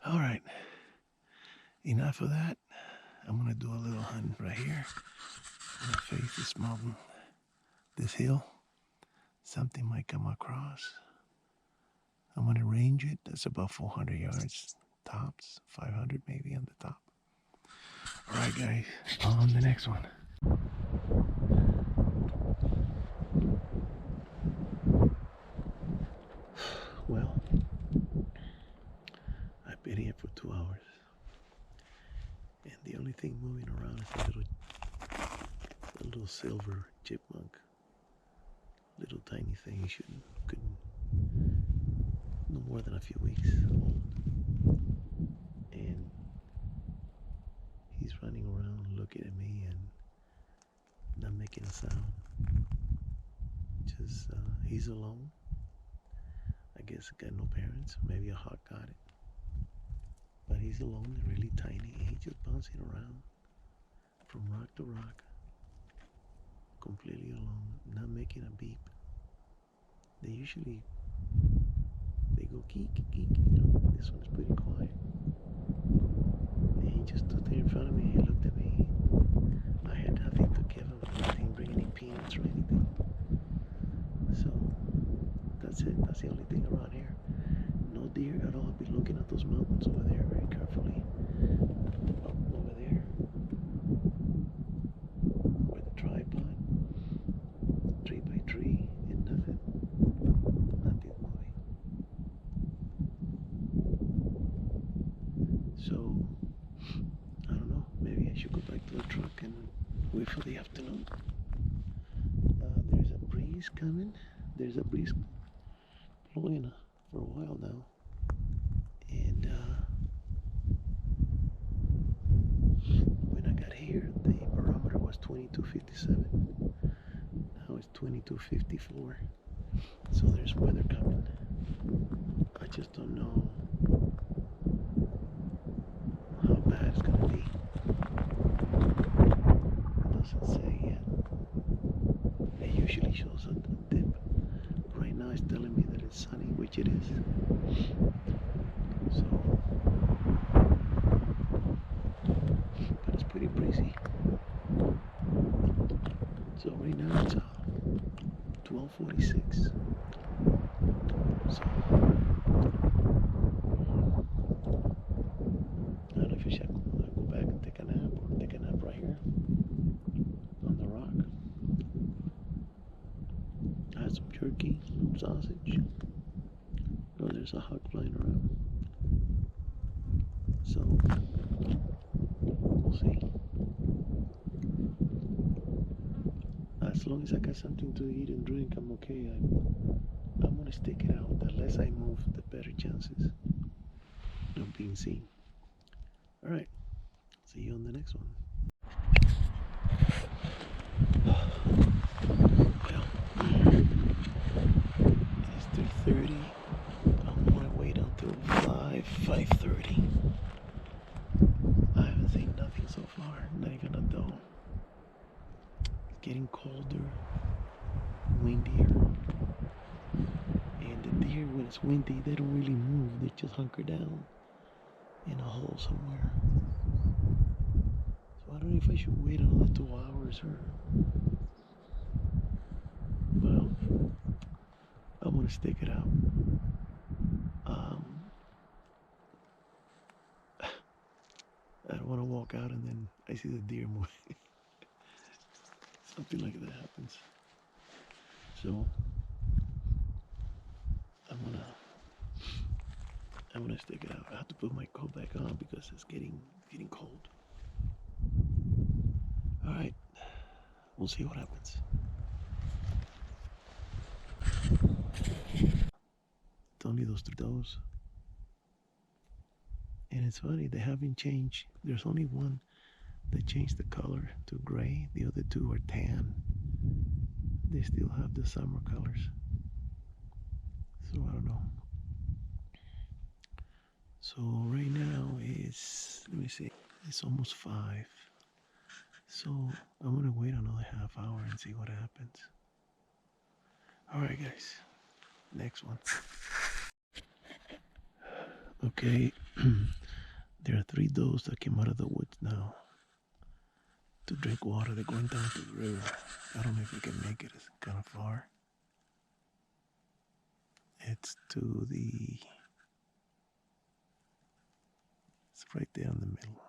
All right, enough of that. I'm gonna do a little hunt right here. I'm gonna face this mountain, this hill. Something might come across. I'm gonna range it. That's about 400 yards tops, 500 maybe on the top. All right, guys, on the next one. Well, I've been here for 2 hours, and the only thing moving around is a little silver chipmunk. Little tiny thing. He couldn't no more than a few weeks old, and he's running around looking at me and not making a sound. Just he's alone. I guess got no parents. Maybe a hawk got it, but he's alone and really tiny. And he's just bouncing around from rock to rock, completely alone, not making a beep. They usually go geek geek. This one's pretty quiet. And he just stood there in front of me. He looked at me. I had nothing to give him. I didn't bring any peanuts or anything. So that's it. That's the only thing around here. No deer at all. I've been looking at those mountains over there very carefully. Up over there, where the tripod, tree by tree, and nothing. Nothing's moving. So I don't know. Maybe I should go back to the truck and wait for the afternoon. There's a breeze coming. There's a breeze blowing for a while now. And when I got here, the barometer was 22.57. Now it's 22.54. So there's weather coming. I just don't know how bad it's gonna be. It doesn't say yet. It usually shows a dip. Right now it's telling me that it's sunny, which it is. So, but it's pretty breezy. So right now it's 12:46. So I don't know if I should go back and take a nap or take a nap right here on the rock. I had some jerky, some sausage. Oh, there's a hawk flying around. So we'll see. As long as I got something to eat and drink, I'm okay. I'm gonna stick it out. The less I move, the better chances of being seen. All right. See you on the next one. Well, it's 3:30. I'm gonna wait until 5:30. I haven't seen nothing so far. Not even a doe. It's getting colder, windier, and the deer, when it's windy, they don't really move. They just hunker down in a hole somewhere. So I don't know if I should wait another 2 hours or. Well, I'm gonna stick it out. I don't want to walk out and then I see the deer moving. Something like that happens. So I'm gonna stick it out. I have to put my coat back on because it's getting cold. All right, we'll see what happens. It's only those two does. And it's funny, they haven't changed. There's only one that changed the color to gray. The other two are tan. They still have the summer colors. So I don't know. So right now it's, let me see, it's almost 5. So I'm gonna wait another half hour and see what happens. All right, guys, next one. Okay, There are 3 does that came out of the woods now to drink water. They're going down to the river. I don't know if we can make it. It's kind of far. It's to the... It's right there in the middle.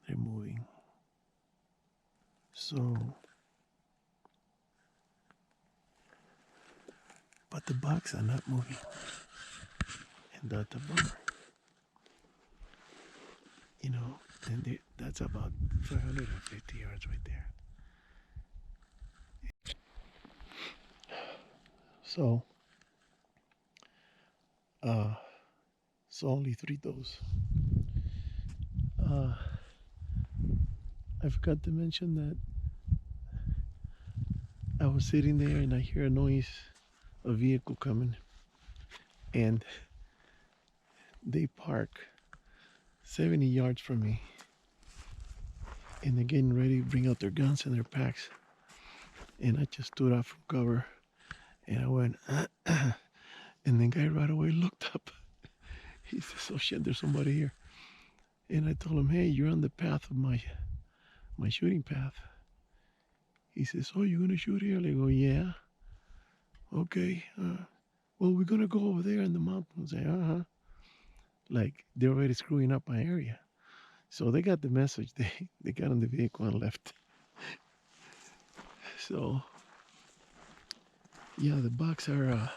They're moving. So... But the bucks are not moving. And that's a bummer. You know, and that's about 550 yards right there. So, only 3 does. I forgot to mention that I was sitting there and I hear a noise, a vehicle coming, and they park 70 yards from me, and they're getting ready to bring out their guns and their packs, and I just stood up from cover, and I went, and the guy right away looked up. He says, "Oh shit, there's somebody here." And I told him, "Hey, you're on the path of my shooting path." He says, "Oh, you're gonna shoot here?" I go, "Yeah." "Okay, well, we're gonna go over there in the mountains." I say, like they're already screwing up my area. So they got the message. They got in the vehicle and left. So yeah, the bucks are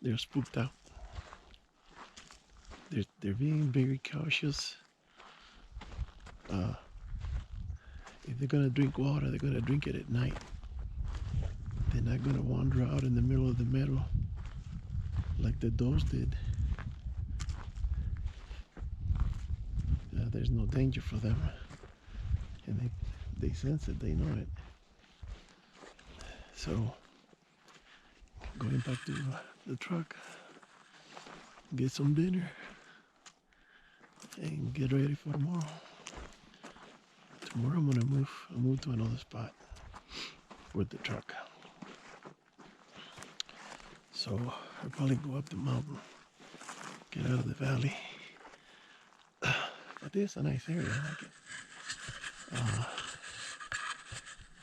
they're spooked out. They're being very cautious. If they're gonna drink water, they're gonna drink it at night. They're not gonna wander out in the middle of the meadow like the does did. There's no danger for them, and they sense it. They know it. So going back to the truck, get some dinner, and get ready for tomorrow. Tomorrow I'm gonna move to another spot with the truck. So I'll probably go up the mountain, get out of the valley. But this is a nice area. I like it.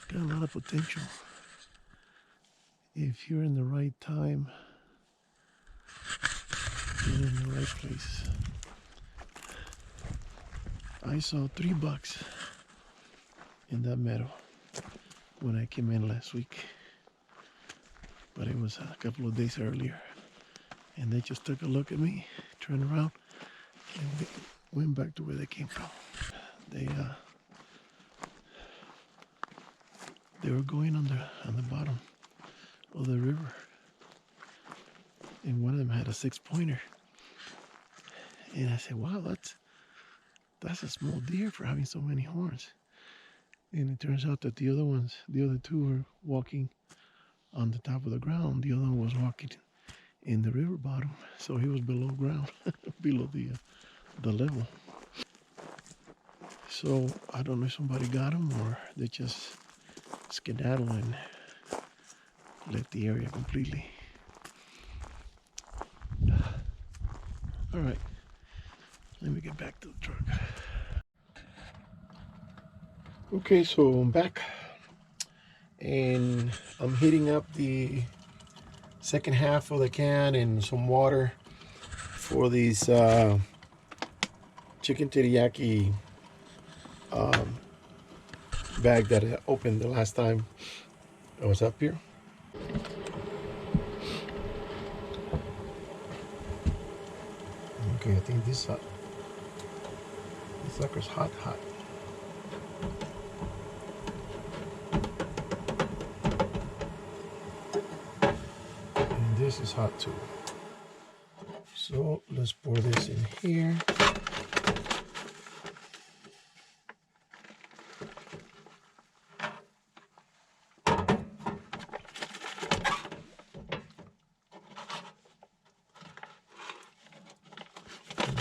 Got a lot of potential. If you're in the right time, you're in the right place. I saw 3 bucks in that meadow when I came in last week, but it was a couple of days earlier, and they just took a look at me, turned around, and went back to where they came from. They were going on the bottom of the river, and one of them had a 6-pointer, and I said, "Wow, that's a small deer for having so many horns." And it turns out that the other 2 were walking on the top of the ground. The other one was walking in the river bottom, so he was below ground, below the level. So I don't know if somebody got him or they just skedaddle and left the area completely. All right, let me get back to the truck. Okay, so I'm back, and I'm heating up the second half of the can in some water for these chicken teriyaki bag that I opened the last time I was up here. Okay, I think this sucker's hot. And this is hot too. So let's pour this in here.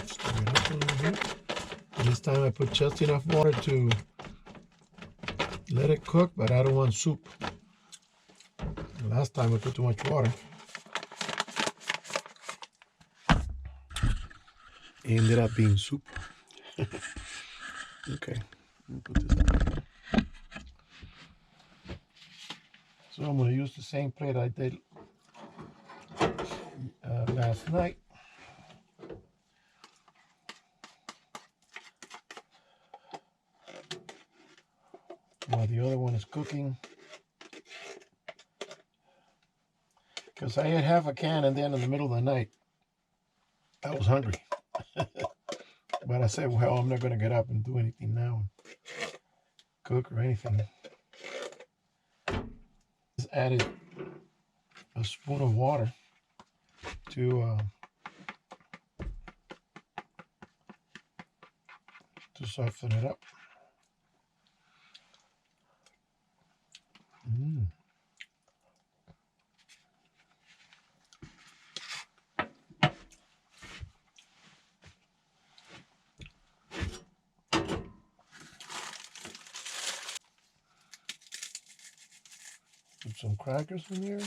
Stir it up a little bit. And this time I put just enough water to let it cook, but I don't want soup. The last time I put too much water. ended up being soup. Okay, let me put this up. So I'm going to use the same plate I did last night. While the other one is cooking. Because I ate half a can and then in the middle of the night, I was hungry. But I said, well, I'm not going to get up and do anything now. Cook or anything. Just added a spoon of water to soften it up. Put some crackers in here.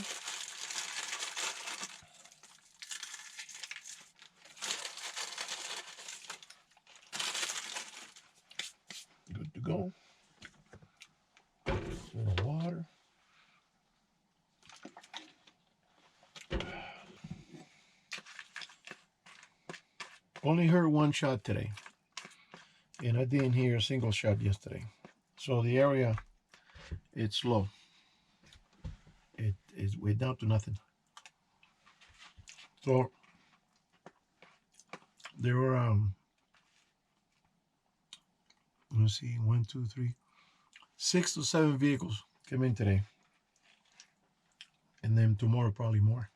Good to go. A little water. Only heard one shot today. And I didn't hear a single shot yesterday. So the area, it's low. We're down to nothing. So there were let's see, 1, 2, 3, 6 to 7 vehicles came in today. And then tomorrow probably more.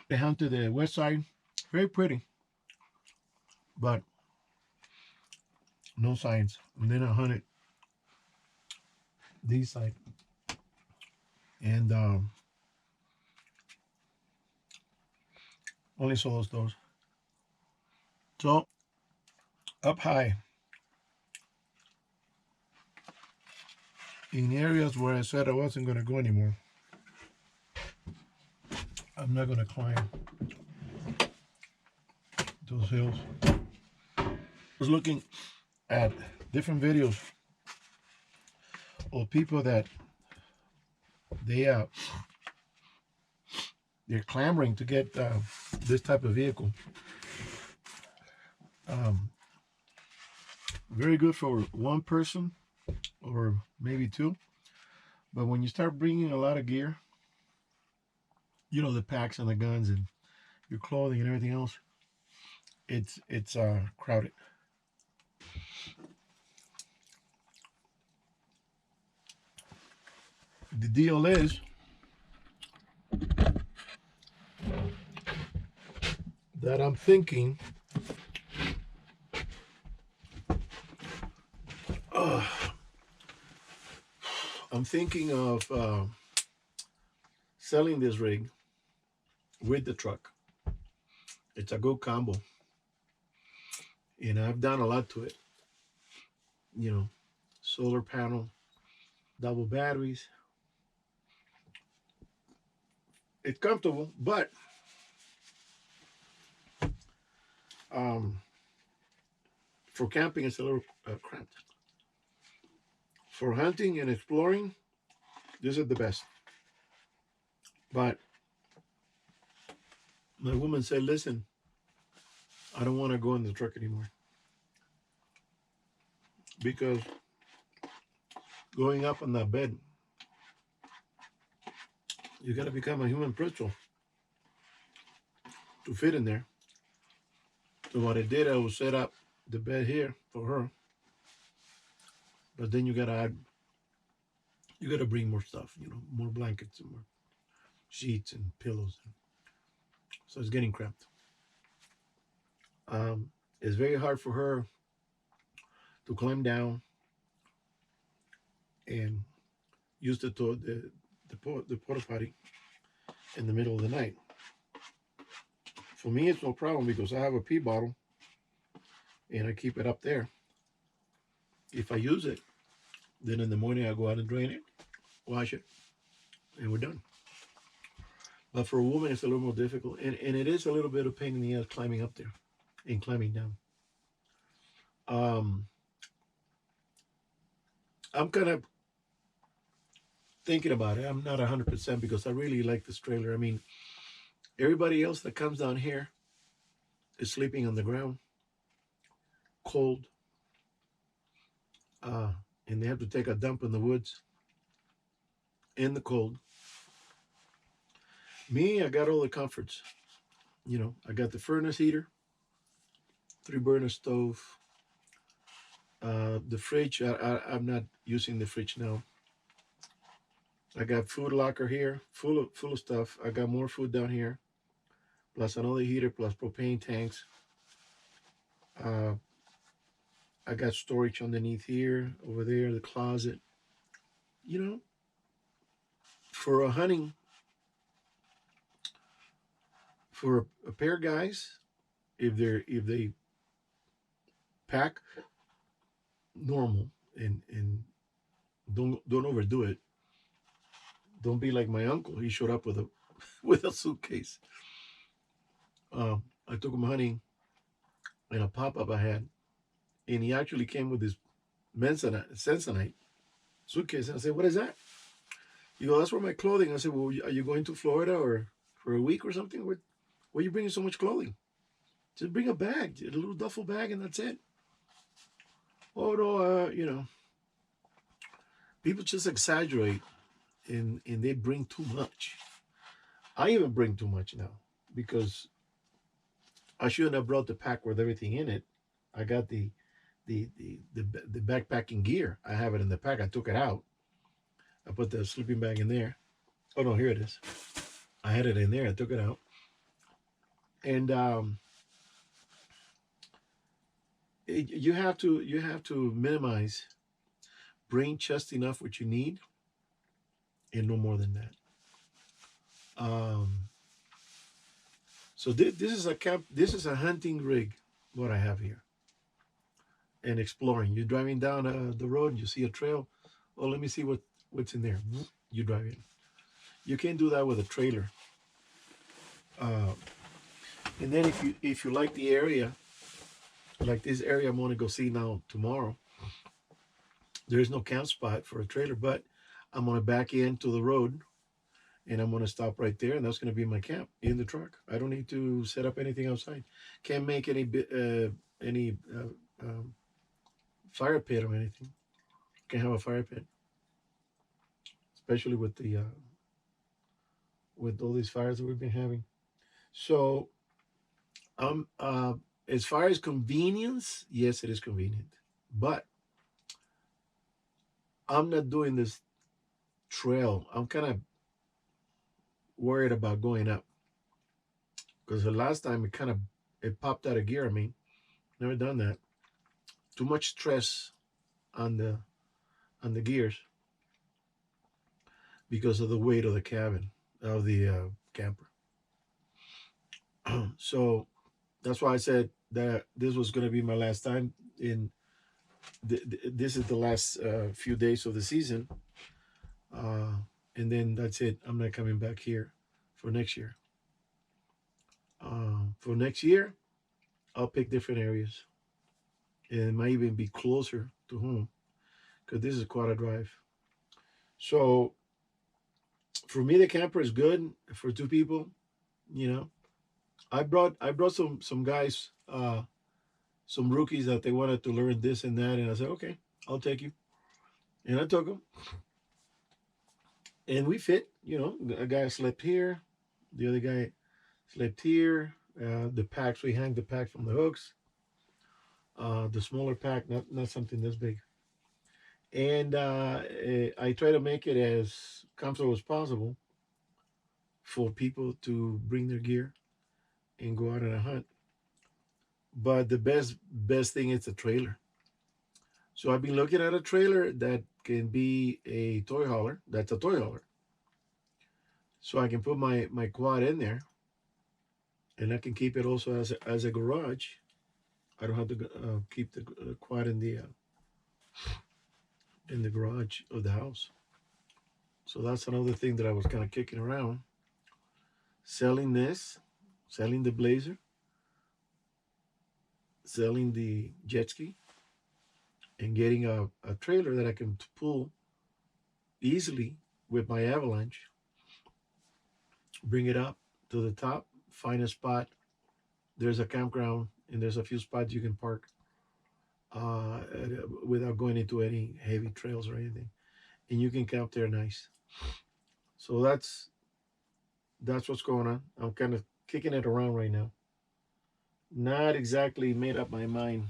They hunted the west side, very pretty, but no signs. And then I hunted this side, and only saw those. So up high in areas where I said I wasn't going to go anymore, I'm not going to climb those hills. I was looking at different videos of people that they're clamoring to get this type of vehicle. Very good for one person or maybe two, but when you start bringing a lot of gear, you know, the packs and the guns and your clothing and everything else, it's crowded. The deal is that I'm thinking of selling this rig with the truck. It's a good combo. And I've done a lot to it. You know, solar panel, double batteries. It's comfortable, but for camping, it's a little cramped. For hunting and exploring, this is the best. But my woman said, listen, I don't want to go in the truck anymore. Because going up on that bed, you got to become a human pretzel to fit in there. So what I did, I would set up the bed here for her. But then you got to bring more stuff, you know, more blankets and more sheets and pillows. So it's getting cramped. It's very hard for her to climb down and use the porta potty in the middle of the night. For me, it's no problem because I have a pee bottle and I keep it up there. If I use it, then in the morning I go out and drain it, wash it, and we're done. But for a woman, it's a little more difficult, and it is a little bit of pain in the ass climbing up there and climbing down. Um, I'm kind of thinking about it. I'm not 100% because I really like this trailer. I mean, everybody else that comes down here is sleeping on the ground, cold, uh, and they have to take a dump in the woods in the cold. Me, I got all the comforts. You know, I got the furnace heater, 3 burner stove, the fridge. I'm not using the fridge now. I got food locker here, full of stuff. I got more food down here, plus another heater, plus propane tanks. Uh, I got storage underneath here, over there, the closet. You know, for a hunting, for a pair of guys, if they pack normal and don't overdo it. Don't be like my uncle. He showed up with a with a suitcase. I took him hunting in a pop up I had, and he actually came with this Sensodyne suitcase. And I said, "What is that?" He goes, "That's for my clothing." I said, "Well, are you going to Florida or for a week or something? Why are you bringing so much clothing? Just bring a bag, a little duffel bag, and that's it." Oh no, people just exaggerate and they bring too much. I even bring too much now because I shouldn't have brought the pack with everything in it. I got the backpacking gear. I have it in the pack. I took it out. I put the sleeping bag in there. Oh no, here it is. I had it in there. I took it out, and you have to minimize. Bring just enough what you need, and no more than that. Um, so this is a camp. This is a hunting rig. What I have here, and exploring. You're driving down the road. You see a trail. Oh, let me see what's in there. You drive in. You can't do that with a trailer. Uh, and then if you like the area, like this area I'm gonna go see now tomorrow, there is no camp spot for a trailer, but I'm gonna back into the road and I'm gonna stop right there, and that's gonna be my camp in the truck. I don't need to set up anything outside. Can't make any fire pit or anything. Can't have a fire pit, especially with all these fires that we've been having. So um uh, as far as convenience, yes, it is convenient, but I'm not doing this trail. I'm kind of worried about going up because the last time it popped out of gear. I mean, never done that. Too much stress on the gears because of the weight of the cabin of the camper. So that's why I said that this was going to be my last time. In this is the last few days of the season, uh, and then that's it. I'm not coming back here for next year. For next year, I'll pick different areas, and it might even be closer to home because this is quite a drive. So for me, the camper is good for 2 people. You know, I brought some guys, some rookies that they wanted to learn this and that, and I said, okay, I'll take you, and I took them, and we fit. You know, a guy slept here, the other guy slept here. The packs, we hang the pack from the hooks. The smaller pack, not something this big, and I try to make it as comfortable as possible for people to bring their gear and go out on a hunt. But the best thing is the trailer. So I've been looking at a trailer that can be a toy hauler. That's a toy hauler. So I can put my quad in there, and I can keep it also as a garage. I don't have to keep the quad in the garage of the house. So that's another thing that I was kind of kicking around. selling this, selling the Blazer, selling the jet ski, and getting a trailer that I can pull easily with my Avalanche, bring it up to the top, find a spot. There's a campground, and there's a few spots you can park uh, without going into any heavy trails or anything, and you can camp there nice. So that's what's going on. I'm kind of kicking it around right now. Not exactly made up my mind.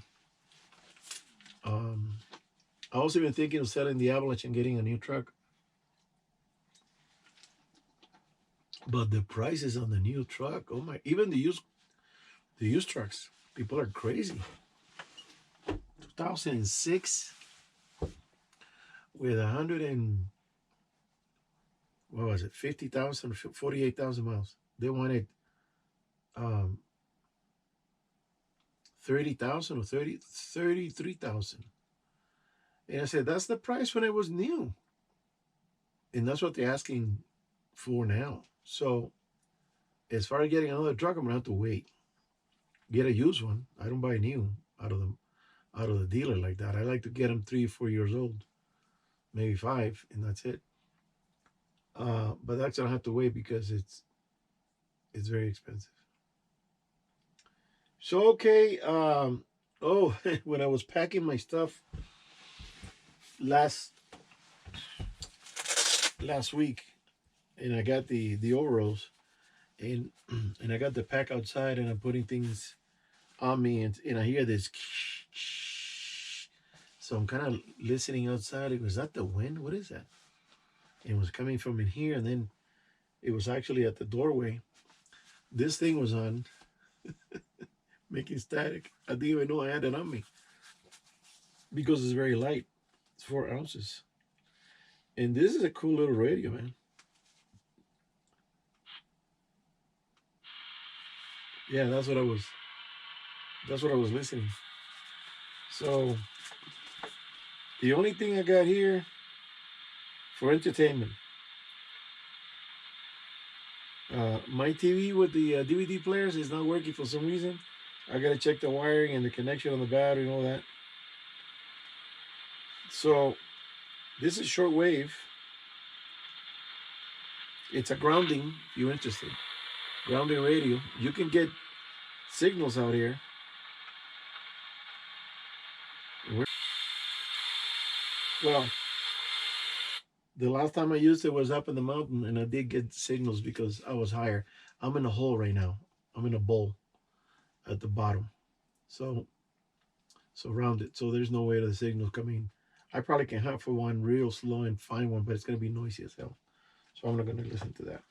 Um, I was even thinking of selling the Avalanche and getting a new truck, but the prices on the new truck, oh my! Even the used trucks, people are crazy. 2006 with 100 and what was it, 50,000, 48,000 miles. They wanted um 30,000 or 33,000. And I said, that's the price when it was new. And that's what they're asking for now. So as far as getting another truck, I'm gonna have to wait. Get a used one. I don't buy new out of the dealer like that. I like to get them 3 or 4 years old, maybe 5, and that's it. But that's gonna have to wait because it's very expensive. So okay. Oh, when I was packing my stuff last last week, and I got the overalls, and and I got the pack outside, and I'm putting things on me, and I hear this. So I'm kind of listening outside. Was that the wind? What is that? It was coming from in here, and then it was actually at the doorway. This thing was on, making static. I didn't even know I had it on me because it's very light. It's 4 ounces, and this is a cool little radio, man. Yeah, that's what I was. That's what I was listening. So the only thing I got here for entertainment, my TV with the DVD players is not working for some reason. I gotta check the wiring and the connection on the battery and all that. So this is shortwave. It's a grounding. If you're interested, grounding radio. You can get signals out here. Well, the last time I used it was up in the mountain, and I did get signals because I was higher. I'm in a hole right now. I'm in a bowl at the bottom. So rounded. So there's no way the signal's coming. I probably can hunt for one real slow and find one, but it's gonna be noisy as hell. So I'm not gonna listen to that.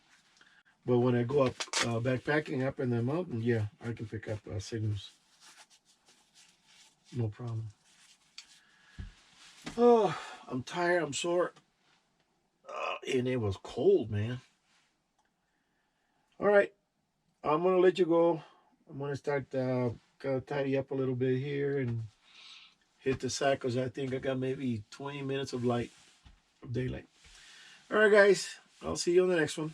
But when I go up backpacking up in the mountain, yeah, I can pick up signals. No problem. Oh, I'm tired. I'm sore. And it was cold, man. All right, I'm gonna let you go. I'm gonna start gotta tidy up a little bit here and hit the sack because I think I got maybe 20 minutes of light of daylight. All right, guys. I'll see you on the next one.